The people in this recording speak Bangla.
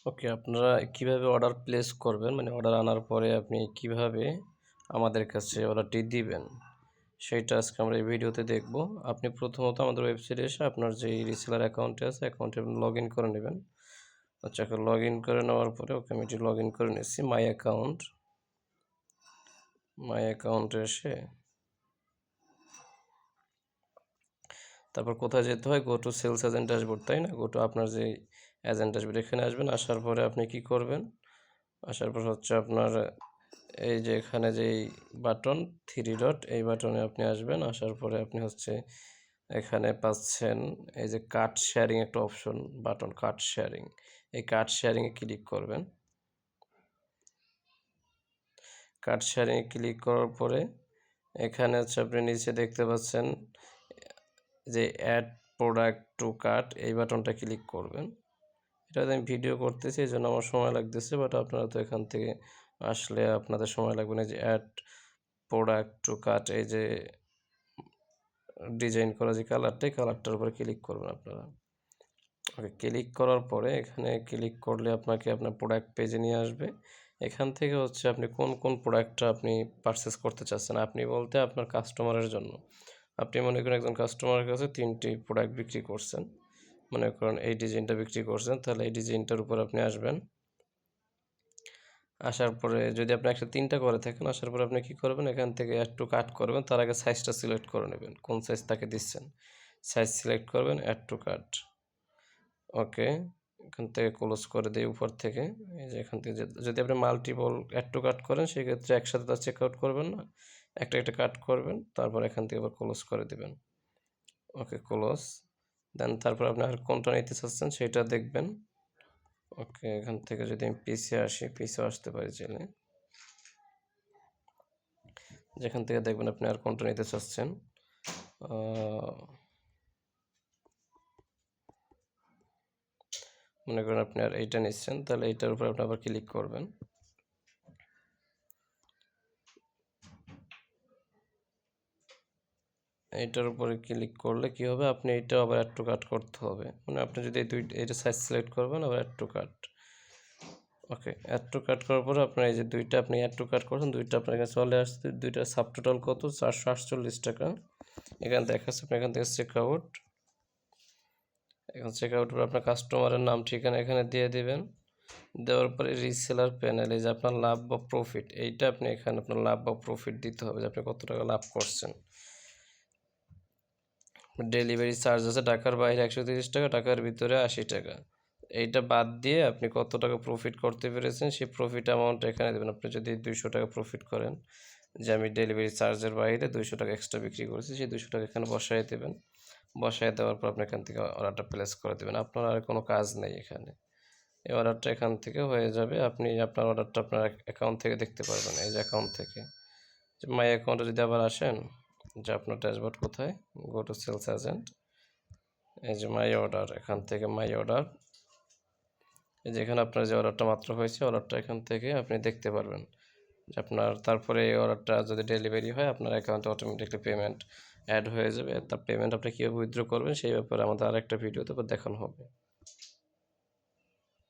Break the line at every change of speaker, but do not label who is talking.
ওকে, আপনারা কিভাবে অর্ডার প্লেস করবেন, মানে অর্ডার আনার পরে আপনি কিভাবে আমাদের কাছে অর্ডারটি দিবেন, সেইটা আজকে আমরা এই ভিডিওতে দেখব। আপনি প্রথমত আমাদের ওয়েবসাইটে এসে আপনার যে রিসেলার অ্যাকাউন্টে আছে অ্যাকাউন্টে লগ ইন করে নেবেন। আচ্ছা, লগ ইন করে নেওয়ার পরে ওকে আমি এটি লগ ইন করে নিচ্ছি। মাই অ্যাকাউন্টে এসে তারপর কোথায় যেতে হয়, go to sales agent dashboard, তাই না? গো টু আপনার যে এজেন্ট ড্যাশবোর্ড, এখানে আসবেন। আসার পরে আপনি কি করবেন, আসার পর হচ্ছে আপনার এই যে এখানে যেই বাটন 3 ডট, এই বাটনে আপনি আসবেন। আসার পরে আপনি হচ্ছে এখানে পাচ্ছেন এই যে কার্ড শেয়ারিং একটা অপশন বাটন, কার্ড শেয়ারিং। এই কার্ড শেয়ারিংয়ে ক্লিক করবেন। কার্ড শেয়ারিংয়ে ক্লিক করার পরে এখানে হচ্ছে আপনি নিচে দেখতে পাচ্ছেন যে অ্যাড প্রোডাক্ট টু কার্ট, এই বাটনটা ক্লিক করবেন। এটাতে আমি ভিডিও করতেছি, এই জন্য আমার সময় লাগতেছে, বাট আপনারা তো এখান থেকে আসলে আপনাদের সময় লাগবে না। যে অ্যাড প্রোডাক্ট টু কার্ট, এই যে ডিজাইন করা যে কালারটার উপরে ক্লিক করবেন আপনারা। ওকে, ক্লিক করার পরে এখানে ক্লিক করলে আপনাকে আপনার প্রোডাক্ট পেজে নিয়ে আসবে। এখান থেকে হচ্ছে আপনি কোন কোন প্রোডাক্টটা আপনি পারচেস করতে চাচ্ছেন, আপনি বলতে আপনার কাস্টমারের জন্য। আপনি মনে করেন একজন কাস্টমারের কাছে 3টি প্রোডাক্ট বিক্রি করছেন, মনে করেন এই ডিজাইনটা বিক্রি করছেন, তাহলে এই ডিজাইনটার উপর আপনি আসবেন। আসার পরে যদি আপনি 3টা করে থাকেন, আসার পরে আপনি কী করবেন, এখান থেকে একটু কাট করবেন। তার আগে সাইজটা সিলেক্ট করে নেবেন, কোন সাইজ তাকে দিচ্ছেন, সাইজ সিলেক্ট করবেন, অ্যাড টু কার্ট। ওকে, এখান থেকে ক্লোজ করে দিই উপর থেকে। এই যে এখান থেকে যদি আপনি মাল্টিপল অ্যাড টু কাট করেন, সেক্ষেত্রে একসাথে তার চেক আউট করবেন না, একটা একটা কাট করবেন, তারপর এখান থেকে আবার ক্লোজ করে দেবেন। ওকে, ক্লোজ। দেন তারপর আপনি আর কোনটা নিতে চাচ্ছেন সেটা দেখবেন। ওকে, এখান থেকে যদি আমি পিসে আসি, পিসে আসতে পারি চাইলে, যেখান থেকে দেখবেন আপনি আর কোনটা নিতে চাচ্ছেন। মনে করেন আপনি আর এইটা নিচ্ছেন, তাহলে এইটার উপর আপনি আবার ক্লিক করবেন। এইটার উপরে ক্লিক করলে কি হবে, আপনি এইটা আবার অ্যাড টু কার্ট করতে হবে। মানে আপনি যদি এইটা সাইজ সিলেক্ট করবেন, আবার add to cart. Okay, add to cart করার পরে আপনার এই যে দুইটা আপনি অ্যাড টু কার্ট করছেন, দুইটা আপনার কাছে চলে আসছে। দুইটা সাব টোটাল কত, 448 টাকা। এখানে দেখাচ্ছে আপনি এখান থেকে চেক আউট। এখন চেক আউট করে আপনার কাস্টমারের নাম ঠিকানা এখানে দিয়ে দিবেন। দেওয়ার পরে রিসেলার প্যানেল, এই যে আপনার লাভ বা প্রফিট, এইটা আপনি এখানে আপনার লাভ বা প্রফিট দিতে হবে, যে আপনি কত টাকা লাভ করছেন। ডেলিভারি চার্জ আছে ঢাকার বাইরে 130 টাকা, ঢাকার ভিতরে 80 টাকা। এইটা বাদ দিয়ে আপনি কত টাকা প্রফিট করতে পেরেছেন সেই প্রফিট অ্যামাউন্ট এখানে দেবেন। আপনি যদি 200 টাকা প্রফিট করেন, যে আমি ডেলিভারি চার্জের বাইরে 200 টাকা এক্সট্রা বিক্রি করেছি, সেই 200 টাকা এখানে বসায় দেবেন। বসায় দেওয়ার পর আপনি এখান থেকে অর্ডারটা প্লেস করে দেবেন। আপনার আর কোনো কাজ নেই এখানে, এই অর্ডারটা এখান থেকে হয়ে যাবে। আপনি আপনার অর্ডারটা আপনার অ্যাকাউন্ট থেকে দেখতে পারবেন, এই যে অ্যাকাউন্ট থেকে। যে মাই অ্যাকাউন্টে যদি আবার আসেন, যে আপনার ড্যাশবোর্ড কোথায়, গো টু সেলস এজেন্ট, এই যে মাই অর্ডার, এখান থেকে মাই অর্ডার, এই যে এখানে আপনার যে অর্ডারটা মাত্র হয়েছে, অর্ডারটা এখান থেকে আপনি দেখতে পারবেন। যে আপনার তারপরে এই অর্ডারটা যদি ডেলিভারি হয়, আপনার অ্যাকাউন্টে অটোমেটিকলি পেমেন্ট অ্যাড হয়ে যাবে। তার পেমেন্ট আপনি কীভাবে উইথড্র করবেন সেই ব্যাপারে আমাদের আরেকটা ভিডিওতে দেখানো হবে।